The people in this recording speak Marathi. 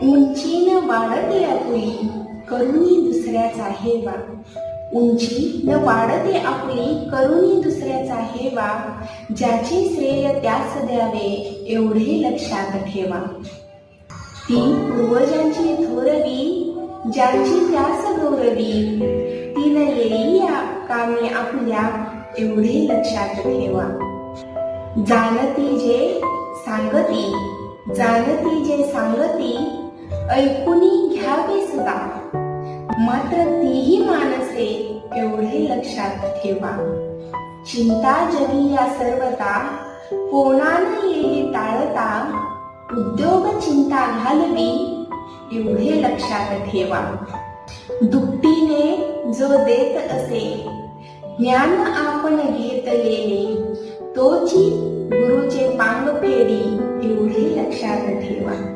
उंची न वाढते आपुली करुणी दुसऱ्याचा हेवा. उंची न वाढते आपुली करुणी दुसऱ्याचा हेवा. ज्याचे श्रेय त्यास द्यावे एवढे लक्षात ठेवा. ती पूर्वजांची थोरवी ज्याची त्यास गौरवी. तीन येई या कामी आपल्या एवढे लक्षात ठेवा. जाणती जे सांगती जाणती जे सांगती ऐकुनी घ्यावे सदा. मात्र तीही मानसे एवढे लक्षात ठेवा. चिंता जगी या सर्वता कोणान येई टाळता. उद्योग चिंता घालवी एवढे लक्षात ठेवा. दुपटीने जो देत असे ज्ञान आपण घेतलेले. तोची गुरुचे पांग फेडी एवढे लक्षात ठेवा.